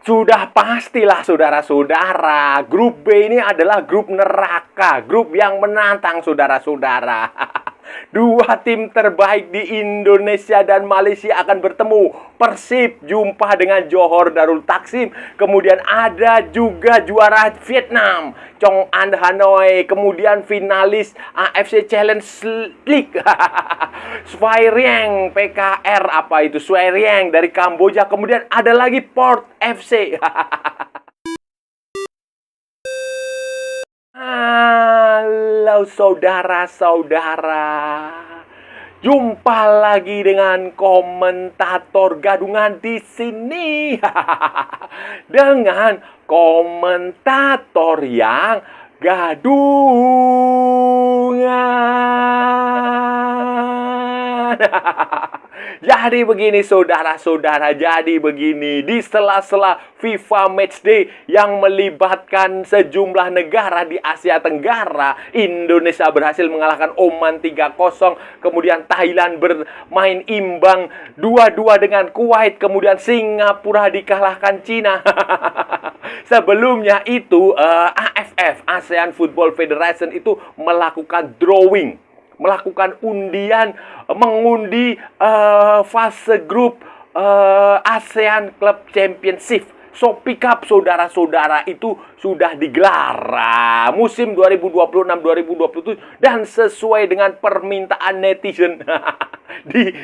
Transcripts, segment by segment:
Sudah pastilah saudara-saudara, grup B ini adalah grup neraka, grup yang menantang saudara-saudara. Dua tim terbaik di Indonesia dan Malaysia akan bertemu. Persib jumpa dengan Johor Darul Takzim. Kemudian ada juga juara Vietnam, Chong An Hanoi. Kemudian finalis AFC Challenge League, Svay Rieng PKR apa itu? Svay Rieng dari Kamboja. Kemudian ada lagi Port FC. Halo saudara-saudara. Jumpa lagi dengan komentator gadungan di sini. Dengan komentator yang gadungan. Jadi begini saudara-saudara, jadi begini. Di sela-sela FIFA Matchday yang melibatkan sejumlah negara di Asia Tenggara, Indonesia berhasil mengalahkan Oman 3-0. Kemudian Thailand bermain imbang 2-2 dengan Kuwait. Kemudian Singapura dikalahkan Cina. Sebelumnya itu AFF, ASEAN Football Federation itu melakukan drawing, melakukan undian, mengundi fase grup ASEAN Club Championship. Shopee Cup saudara-saudara itu sudah digelar musim 2026-2027 dan sesuai dengan permintaan netizen di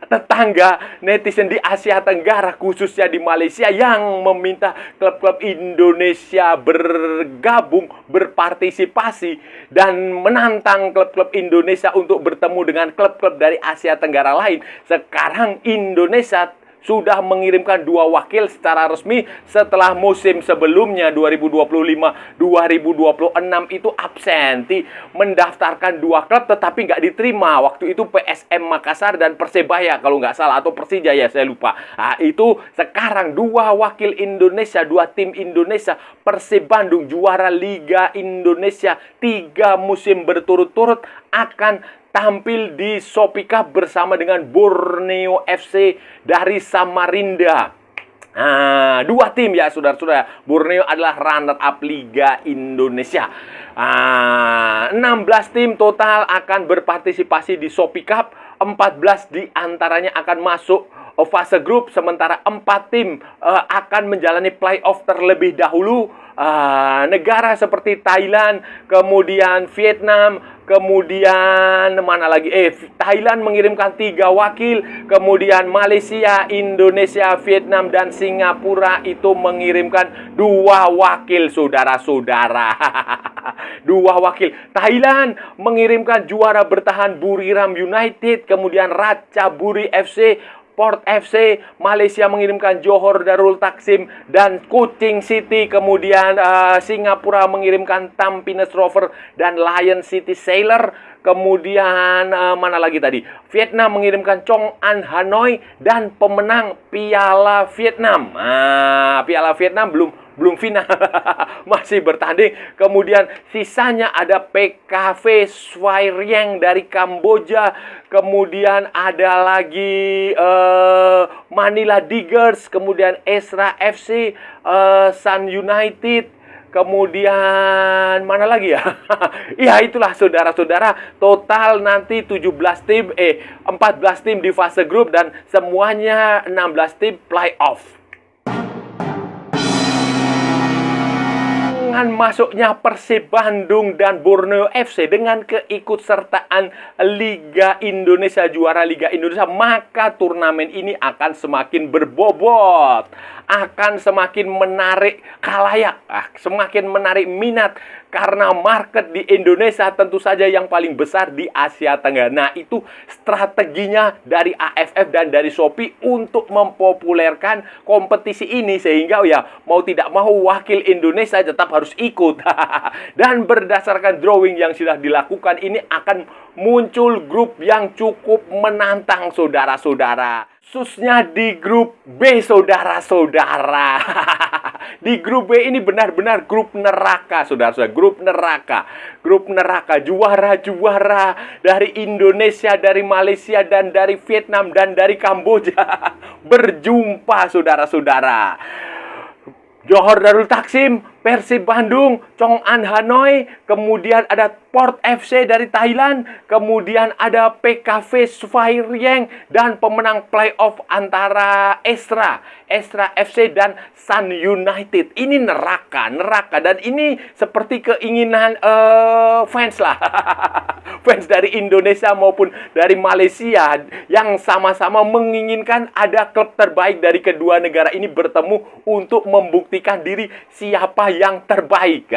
tetangga netizen di Asia Tenggara, khususnya di Malaysia, yang meminta klub-klub Indonesia bergabung, berpartisipasi dan menantang klub-klub Indonesia untuk bertemu dengan klub-klub dari Asia Tenggara lain. Sekarang Indonesia sudah mengirimkan 2 wakil secara resmi setelah musim sebelumnya 2025-2026 itu absenti, mendaftarkan 2 klub tetapi nggak diterima. Waktu itu PSM Makassar dan Persebaya kalau nggak salah, atau Persija ya, saya lupa. Nah, itu sekarang 2 wakil Indonesia, 2 tim Indonesia. Persib Bandung juara Liga Indonesia 3 musim berturut-turut akan tampil di Shopee Cup bersama dengan Borneo FC dari Samarinda. Nah, 2 tim ya saudara-saudara. Borneo adalah runner up Liga Indonesia. 16 tim total akan berpartisipasi di Shopee Cup. 14 diantaranya akan masuk fase grup, sementara 4 tim akan menjalani playoff terlebih dahulu. Negara seperti Thailand, kemudian Vietnam, kemudian mana lagi? Thailand mengirimkan 3 wakil, kemudian Malaysia, Indonesia, Vietnam, dan Singapura itu mengirimkan 2 wakil saudara-saudara. 2 wakil. Thailand mengirimkan juara bertahan Buriram United, kemudian Ratchaburi FC, Port FC. Malaysia mengirimkan Johor Darul Takzim dan Kuching City. Kemudian Singapura mengirimkan Tampines Rover dan Lion City Sailor. Kemudian mana lagi tadi? Vietnam mengirimkan Chong An Hanoi dan pemenang Piala Vietnam. Piala Vietnam belum final. Masih bertanding. Kemudian sisanya ada PKV Svay Rieng dari Kamboja. Kemudian ada lagi Manila Diggers, kemudian Esra FC, Sun United. Kemudian mana lagi ya? Ya itulah saudara-saudara, total nanti 14 tim di fase grup dan semuanya 16 tim playoff. Dengan masuknya Persib Bandung dan Borneo FC dengan keikutsertaan Liga Indonesia, juara Liga Indonesia, maka turnamen ini akan semakin berbobot, akan semakin menarik khalayak, semakin menarik minat, karena market di Indonesia tentu saja yang paling besar di Asia Tenggara. Nah, itu strateginya dari AFF dan dari Shopee untuk mempopulerkan kompetisi ini, sehingga ya mau tidak mau wakil Indonesia tetap harus ikut. Dan berdasarkan drawing yang sudah dilakukan ini akan muncul grup yang cukup menantang saudara-saudara. Khususnya di grup B saudara-saudara. Di grup B ini benar-benar grup neraka saudara-saudara. Grup neraka, juara-juara dari Indonesia, dari Malaysia, dan dari Vietnam, dan dari Kamboja berjumpa saudara-saudara. Johor Darul Taksim, Persib Bandung, Chong An Hanoi, kemudian ada Port FC dari Thailand, kemudian ada PKV Svay Rieng, dan pemenang playoff antara Estra FC dan Sun United. Ini neraka, dan ini seperti keinginan fans lah. Fans dari Indonesia maupun dari Malaysia yang sama-sama menginginkan ada klub terbaik dari kedua negara ini bertemu untuk membuktikan diri siapa yang terbaik.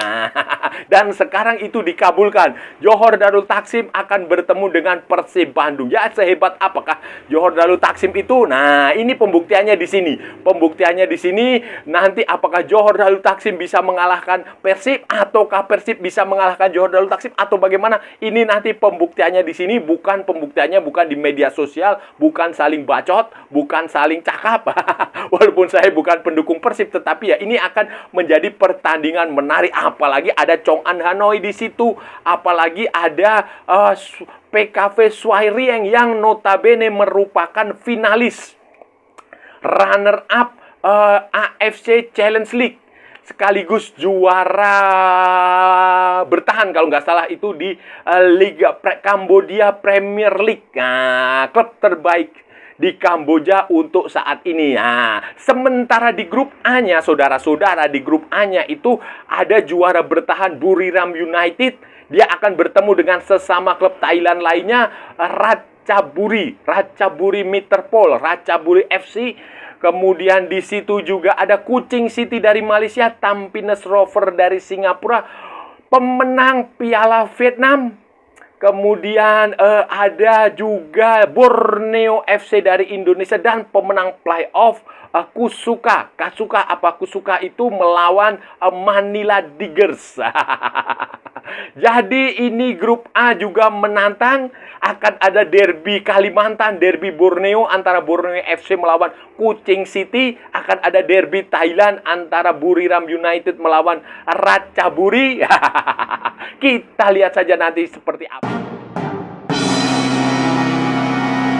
Dan sekarang itu dikabulkan. Johor Darul Taksim akan bertemu dengan Persib Bandung. Ya, sehebat apakah Johor Darul Taksim itu? Nah, ini pembuktiannya di sini. Pembuktiannya di sini, nanti apakah Johor Darul Taksim bisa mengalahkan Persib, ataukah Persib bisa mengalahkan Johor Darul Taksim, atau bagaimana? Ini nanti pembuktiannya di sini, bukan di media sosial, bukan saling bacot, bukan saling cakap. Walaupun saya bukan pendukung Persib, tetapi ya ini akan menjadi pertandingan menarik. Apalagi ada Chong An Hanoi di situ, apalagi ada PKV Svay Rieng yang notabene merupakan finalis runner up AFC Challenge League, sekaligus juara bertahan kalau nggak salah itu di Liga Cambodia Premier League. Nah, klub terbaik di Kamboja untuk saat ini. Nah, sementara di grup A-nya, saudara-saudara, di grup A-nya itu ada juara bertahan Buriram United. Dia akan bertemu dengan sesama klub Thailand lainnya, Ratchaburi Meterpol, Ratchaburi FC. Kemudian di situ juga ada Kuching City dari Malaysia, Tampines Rover dari Singapura, pemenang Piala Vietnam. Kemudian ada juga Borneo FC dari Indonesia dan pemenang playoff Kusuka itu melawan Manila Tigers. Jadi ini grup A juga menantang. Akan ada derby Kalimantan, derby Borneo antara Borneo FC melawan Kuching City. Akan ada derby Thailand antara Buriram United melawan Ratchaburi. Kita lihat saja nanti seperti apa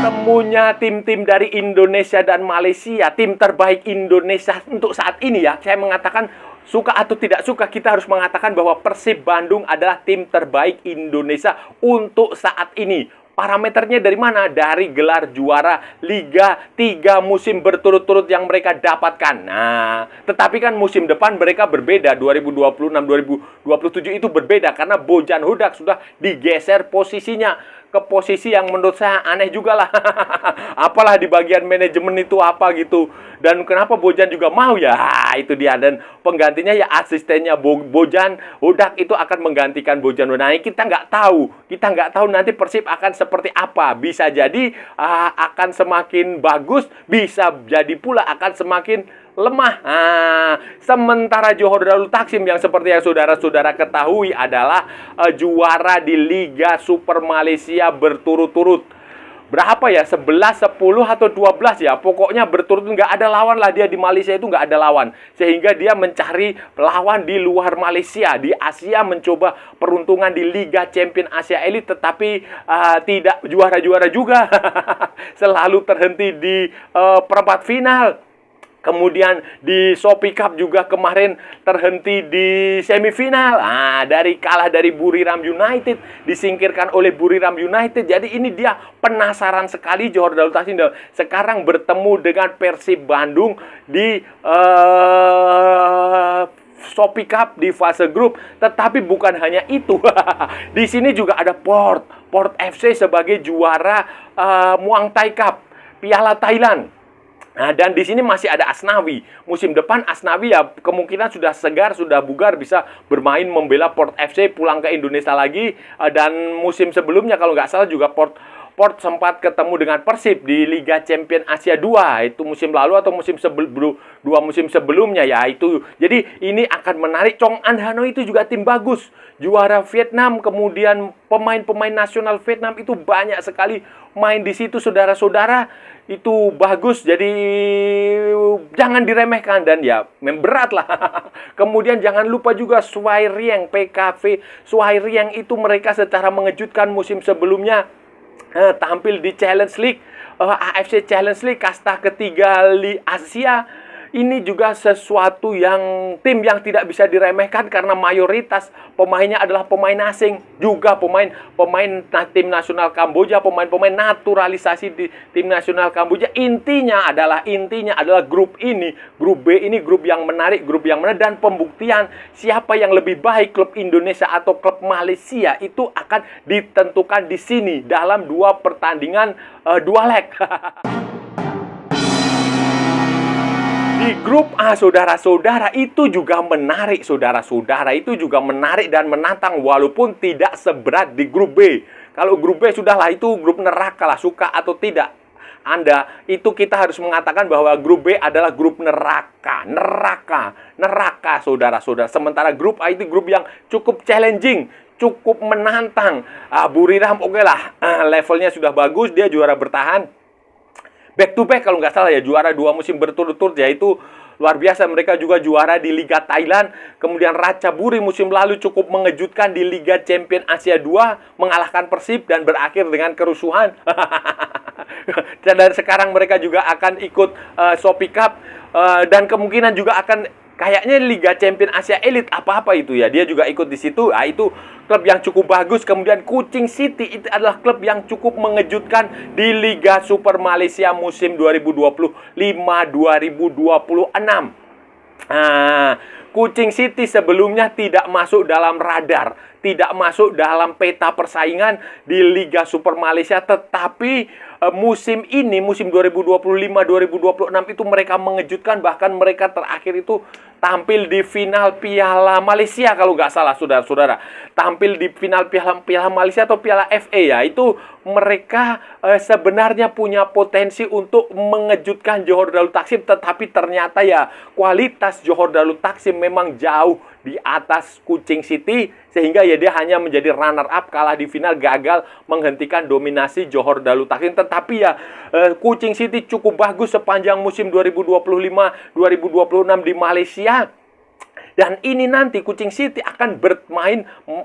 temunya tim-tim dari Indonesia dan Malaysia. Tim terbaik Indonesia untuk saat ini ya. Saya mengatakan, suka atau tidak suka, kita harus mengatakan bahwa Persib Bandung adalah tim terbaik Indonesia untuk saat ini. Parameternya dari mana? Dari gelar juara Liga 3 musim berturut-turut yang mereka dapatkan. Nah, tetapi kan musim depan mereka berbeda. 2026-2027 itu berbeda karena Bojan Hudak sudah digeser posisinya ke posisi yang menurut saya aneh juga lah. Apalah di bagian manajemen itu apa gitu. Dan kenapa Bojan juga mau ya? Itu dia. Dan penggantinya ya asistennya Bojan Hudak itu akan menggantikan Bojan Hudak. Nah, kita nggak tahu. Kita nggak tahu nanti Persib akan seperti apa. Bisa jadi akan semakin bagus, bisa jadi pula akan semakin lemah. Sementara Johor Darul Taksim yang seperti yang saudara-saudara ketahui adalah juara di Liga Super Malaysia berturut-turut. Berapa ya? 11, 10, atau 12 ya. Pokoknya berturut-turut, nggak ada lawan lah dia di Malaysia itu, nggak ada lawan. Sehingga dia mencari lawan di luar Malaysia. Di Asia mencoba peruntungan di Liga Champion Asia Elite, tetapi tidak juara-juara juga. Selalu terhenti di perempat final. Kemudian di Shopee Cup juga kemarin terhenti di semifinal. Kalah dari Buriram United, disingkirkan oleh Buriram United. Jadi ini dia penasaran sekali Johor Darul Taksim sekarang bertemu dengan Persib Bandung di Shopee Cup di fase grup. Tetapi bukan hanya itu. Di sini juga ada Port FC sebagai juara Muang Thai Cup, Piala Thailand. Nah, dan di sini masih ada Asnawi. Musim depan Asnawi ya kemungkinan sudah segar, sudah bugar, bisa bermain membela Port FC pulang ke Indonesia lagi. Dan musim sebelumnya kalau nggak salah juga Port sempat ketemu dengan Persib di Liga Champion Asia 2. Itu musim lalu atau dua musim sebelumnya ya itu. Jadi ini akan menarik. Chong An Hanoi itu juga tim bagus. Juara Vietnam, kemudian pemain-pemain nasional Vietnam itu banyak sekali main di situ, saudara-saudara. Itu bagus, jadi jangan diremehkan dan ya berat lah. Kemudian jangan lupa juga Svay Rieng, PKV Svay Rieng itu mereka secara mengejutkan musim sebelumnya tampil di Challenge League, AFC Challenge League, kasta ketiga di Asia. ini juga sesuatu yang tim yang tidak bisa diremehkan karena mayoritas pemainnya adalah pemain asing, juga pemain tim nasional Kamboja, pemain-pemain naturalisasi di tim nasional Kamboja. Intinya adalah grup ini, grup B ini grup yang menarik, dan pembuktian siapa yang lebih baik, klub Indonesia atau klub Malaysia, itu akan ditentukan di sini dalam 2 pertandingan 2 leg. Di grup A, saudara-saudara, itu juga menarik, dan menantang walaupun tidak seberat di grup B. Kalau grup B sudahlah, itu grup neraka lah, suka atau tidak Anda, itu kita harus mengatakan bahwa grup B adalah grup neraka, saudara-saudara. Sementara grup A itu grup yang cukup challenging, cukup menantang. Buriram oke lah, levelnya sudah bagus, dia juara bertahan. Back to back kalau nggak salah ya, juara 2 musim berturut-turut, yaitu luar biasa. Mereka juga juara di Liga Thailand. Kemudian Ratchaburi musim lalu cukup mengejutkan di Liga Champion Asia 2, mengalahkan Persib dan berakhir dengan kerusuhan. Dan sekarang mereka juga akan ikut Shopee Cup, dan kemungkinan juga akan kayaknya Liga Champion Asia Elite apa-apa itu ya. Dia juga ikut di situ. Itu klub yang cukup bagus. Kemudian Kuching City itu adalah klub yang cukup mengejutkan di Liga Super Malaysia musim 2025-2026. Kuching City sebelumnya tidak masuk dalam radar, tidak masuk dalam peta persaingan di Liga Super Malaysia, tetapi musim ini, musim 2025-2026 itu mereka mengejutkan. Bahkan mereka terakhir itu tampil di final Piala Malaysia kalau nggak salah, saudara-saudara. Tampil di final Piala Malaysia atau Piala FA ya. Itu mereka sebenarnya punya potensi untuk mengejutkan Johor Darul Takzim, tetapi ternyata ya kualitas Johor Darul Takzim memang jauh di atas Kuching City, sehingga ya dia hanya menjadi runner up, kalah di final, gagal menghentikan dominasi Johor Darul Takzim. Tetapi ya Kuching City cukup bagus sepanjang musim 2025-2026 di Malaysia. Dan ini nanti Kuching City akan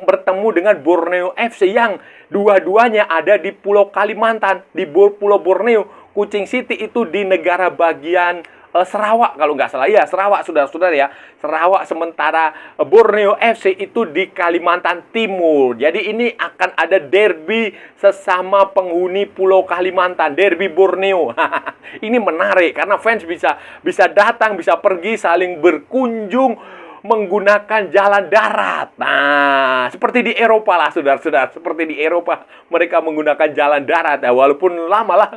bertemu dengan Borneo FC yang dua-duanya ada di Pulau Kalimantan, di Pulau Borneo. Kuching City itu di negara bagian Sarawak kalau nggak salah. Ya, Sarawak, saudara-saudara ya. Sarawak, sementara Borneo FC itu di Kalimantan Timur. Jadi ini akan ada derby sesama penghuni Pulau Kalimantan, derby Borneo. Ini menarik karena fans bisa datang, bisa pergi, saling berkunjung menggunakan jalan darat. Nah, seperti di Eropa lah, saudara-saudara. Seperti di Eropa, mereka menggunakan jalan darat. Ya, walaupun lama lah.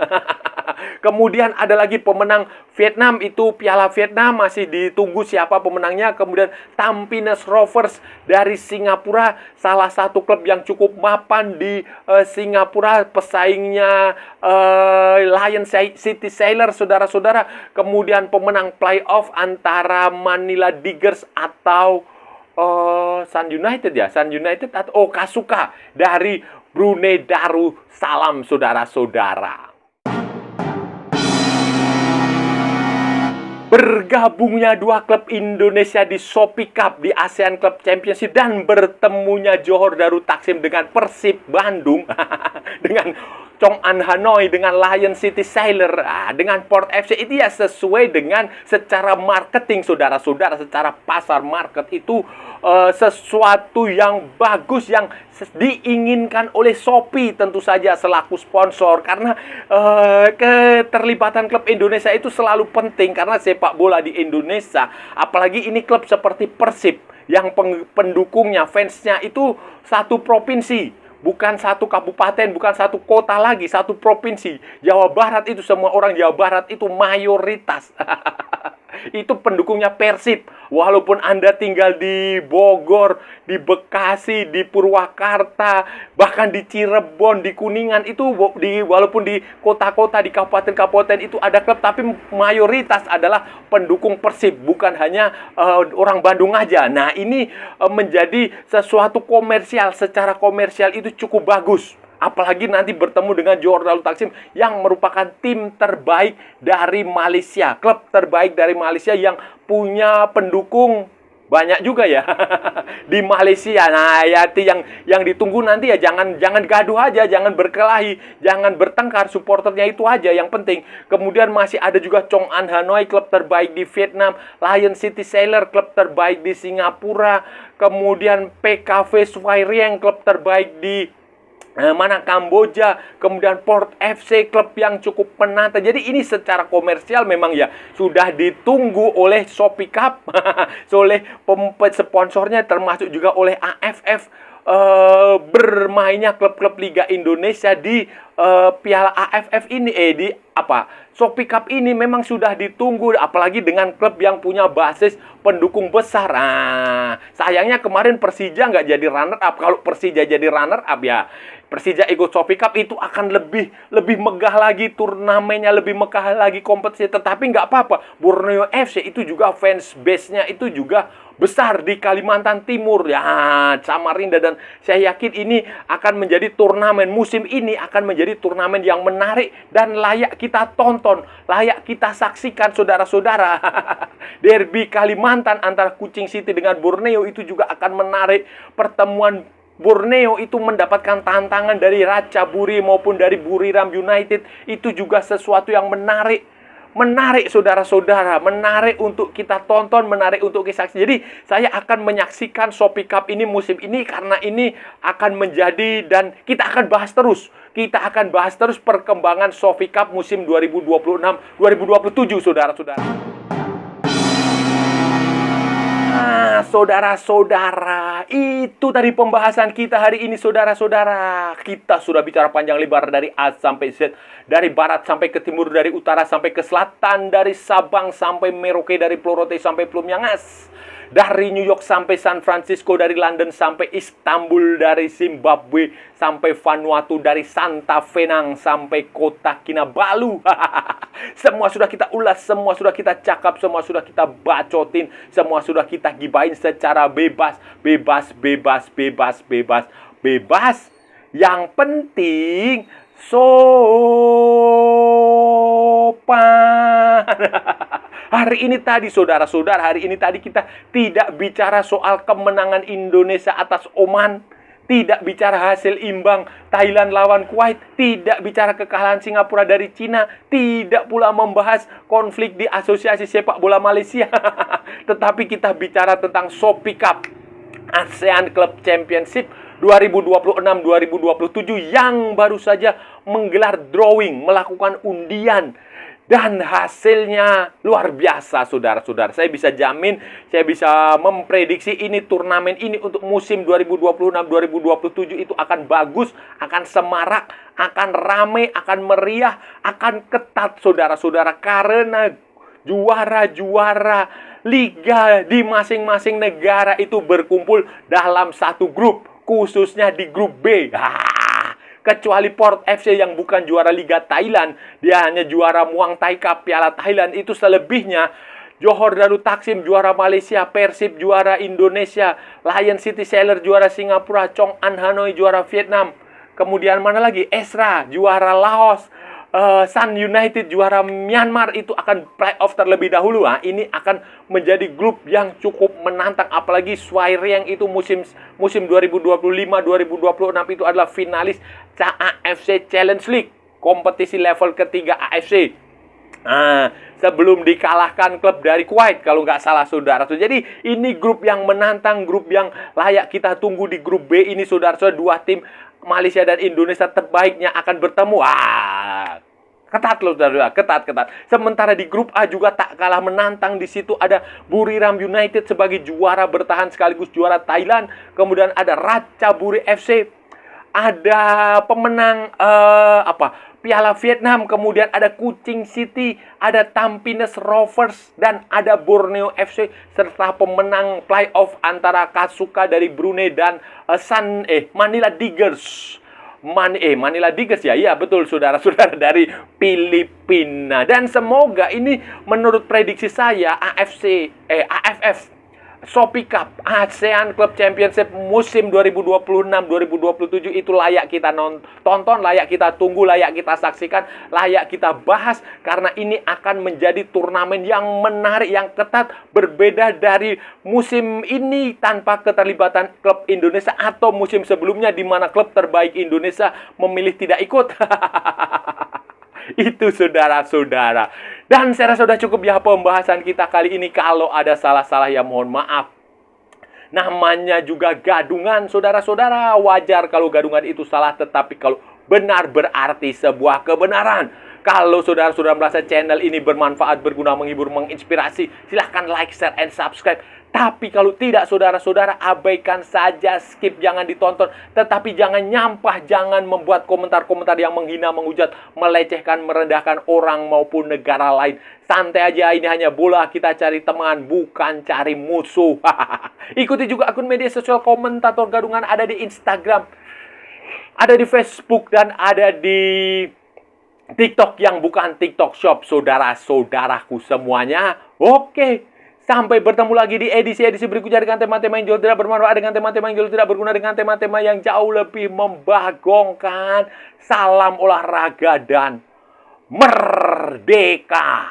Kemudian ada lagi pemenang Vietnam, itu Piala Vietnam, masih ditunggu siapa pemenangnya. Kemudian Tampines Rovers dari Singapura, salah satu klub yang cukup mapan di Singapura, pesaingnya Lion City Sailors, saudara-saudara. Kemudian pemenang playoff antara Manila Tigers atau Sun United ya, Sun United atau Kasuka dari Brunei Darussalam, saudara-saudara. Bergabungnya 2 klub Indonesia di Shopee Cup, di ASEAN Club Championship, dan bertemunya Johor Darul Takzim dengan Persib Bandung, dengan Chong'an Hanoi, dengan Lion City Sailor, dengan Port FC, itu ya sesuai dengan secara marketing, saudara-saudara. Secara pasar market itu sesuatu yang bagus, yang diinginkan oleh Shopee tentu saja selaku sponsor. Karena keterlibatan klub Indonesia itu selalu penting, karena sepak bola di Indonesia, apalagi ini klub seperti Persib yang pendukungnya, fansnya itu satu provinsi, bukan satu kabupaten, bukan satu kota lagi, satu provinsi. Jawa Barat itu, semua orang Jawa Barat itu mayoritas itu pendukungnya Persib. Walaupun Anda tinggal di Bogor, di Bekasi, di Purwakarta, bahkan di Cirebon, di Kuningan, itu walaupun di kota-kota, di kabupaten-kabupaten itu ada klub, tapi mayoritas adalah pendukung Persib, bukan hanya orang Bandung aja. Nah, ini menjadi sesuatu komersial. Secara komersial itu cukup bagus. Apalagi nanti bertemu dengan Johor Darul Takzim yang merupakan tim terbaik dari Malaysia. Klub terbaik dari Malaysia yang punya pendukung banyak juga ya. di Malaysia. Nah, ya itu yang ditunggu nanti ya, jangan gaduh aja, jangan berkelahi, jangan bertengkar, supporternya itu aja yang penting. Kemudian masih ada juga Chong An Hanoi, klub terbaik di Vietnam, Lion City Sailor, klub terbaik di Singapura, kemudian PKV Svay Rieng, klub terbaik di Kamboja, kemudian Port FC, klub yang cukup menantang. Jadi ini secara komersial memang ya sudah ditunggu oleh Shopee Cup, oleh sponsornya, termasuk juga oleh AFF. Bermainnya klub-klub Liga Indonesia di Piala AFF ini, di Shopee Cup ini memang sudah ditunggu, apalagi dengan klub yang punya basis pendukung besar. Nah, sayangnya kemarin Persija nggak jadi runner up. Kalau Persija jadi runner up ya, Persija ikut Shopee Cup itu akan lebih megah lagi turnamennya, lebih megah lagi kompetisi. Tetapi nggak apa-apa, Borneo FC itu juga fans base-nya itu juga besar di Kalimantan Timur ya, Samarinda, dan saya yakin ini akan menjadi turnamen musim ini akan menjadi turnamen yang menarik dan layak kita tonton, layak kita saksikan, saudara-saudara. Derby Kalimantan antara Kuching City dengan Borneo itu juga akan menarik. Pertemuan Borneo itu mendapatkan tantangan dari Ratchaburi maupun dari Buriram United, itu juga sesuatu yang menarik. Menarik, saudara-saudara, menarik untuk kita tonton, menarik untuk kita saksikan. Jadi saya akan menyaksikan Shopee Cup ini musim ini karena ini akan menjadi, dan kita akan bahas terus. Kita akan bahas terus perkembangan Shopee Cup musim 2026-2027, saudara-saudara. Nah, saudara-saudara, itu tadi pembahasan kita hari ini, saudara-saudara. Kita sudah bicara panjang lebar dari A sampai Z, dari barat sampai ke timur, dari utara sampai ke selatan, dari Sabang sampai Merauke, dari Pulau Rote sampai Pulau Miangas, dari New York sampai San Francisco, dari London sampai Istanbul, dari Zimbabwe sampai Vanuatu, dari Santa Fenang sampai kota Kinabalu. Semua sudah kita ulas, semua sudah kita cakap, semua sudah kita bacotin, semua sudah kita gibahin secara bebas. Yang penting sopan. Hari ini tadi, saudara-saudara, hari ini tadi kita tidak bicara soal kemenangan Indonesia atas Oman, tidak bicara hasil imbang Thailand lawan Kuwait, tidak bicara kekalahan Singapura dari Cina, tidak pula membahas konflik di Asosiasi Sepak Bola Malaysia. Tetapi kita bicara tentang Shopee Cup ASEAN Club Championship 2026-2027 yang baru saja menggelar drawing, melakukan undian. Dan hasilnya luar biasa, saudara-saudara. Saya bisa jamin, saya bisa memprediksi ini, turnamen ini untuk musim 2026-2027 itu akan bagus, akan semarak, akan ramai, akan meriah, akan ketat, saudara-saudara. Karena juara-juara liga di masing-masing negara itu berkumpul dalam satu grup, khususnya di grup B. Kecuali Port FC yang bukan juara Liga Thailand, dia hanya juara Muang Thai Cup Piala Thailand. Itu selebihnya Johor Darul Taksim juara Malaysia, Persib juara Indonesia, Lion City Sailor juara Singapura, Chong An Hanoi juara Vietnam. Kemudian mana lagi? Esra juara Laos, Sun United juara Myanmar. Itu akan playoff terlebih dahulu. Ini akan menjadi grup yang cukup menantang. Apalagi Svay Rieng itu musim 2025-2026 itu adalah finalis AFC Challenge League, kompetisi level ketiga AFC. Sebelum dikalahkan klub dari Kuwait kalau nggak salah, saudara. Jadi ini grup yang menantang, grup yang layak kita tunggu. Di grup B ini, saudara-saudara, dua tim Malaysia dan Indonesia terbaiknya akan bertemu. Ketat loh, saudara, ketat. Sementara di grup A juga tak kalah menantang. Di situ ada Buriram United sebagai juara bertahan sekaligus juara Thailand. Kemudian ada Ratchaburi FC, ada pemenang Piala Vietnam, kemudian ada Kuching City, ada Tampines Rovers, dan ada Borneo FC, serta pemenang playoff antara Kasuka dari Brunei dan Manila Tigers. Manila Tigers ya, iya betul, saudara-saudara, dari Filipina. Dan semoga ini menurut prediksi saya AFF Shopee Cup ASEAN Club Championship musim 2026-2027 itu layak kita tonton, layak kita tunggu, layak kita saksikan, layak kita bahas, karena ini akan menjadi turnamen yang menarik, yang ketat, berbeda dari musim ini tanpa keterlibatan klub Indonesia atau musim sebelumnya di mana klub terbaik Indonesia memilih tidak ikut. Itu saudara-saudara. Dan saya rasa sudah cukup ya pembahasan kita kali ini. Kalau ada salah-salah ya mohon maaf. Namanya juga gadungan, saudara-saudara. Wajar kalau gadungan itu salah, tetapi kalau benar berarti sebuah kebenaran. Kalau saudara-saudara merasa channel ini bermanfaat, berguna, menghibur, menginspirasi, silahkan like, share, and subscribe. Tapi kalau tidak, saudara-saudara, abaikan saja, skip, jangan ditonton. Tetapi jangan nyampah, jangan membuat komentar-komentar yang menghina, menghujat, melecehkan, merendahkan orang maupun negara lain. Santai aja, ini hanya bola, kita cari teman, bukan cari musuh. Ikuti juga akun media sosial Komentator Gadungan, ada di Instagram, ada di Facebook, dan ada di TikTok yang bukan TikTok Shop, saudara-saudaraku semuanya. Oke. Sampai bertemu lagi di edisi-edisi berikutnya dengan tema-tema yang jauh tidak bermanfaat, dengan tema-tema yang jauh tidak berguna, dengan tema-tema yang jauh lebih membagongkan. Salam olahraga dan merdeka.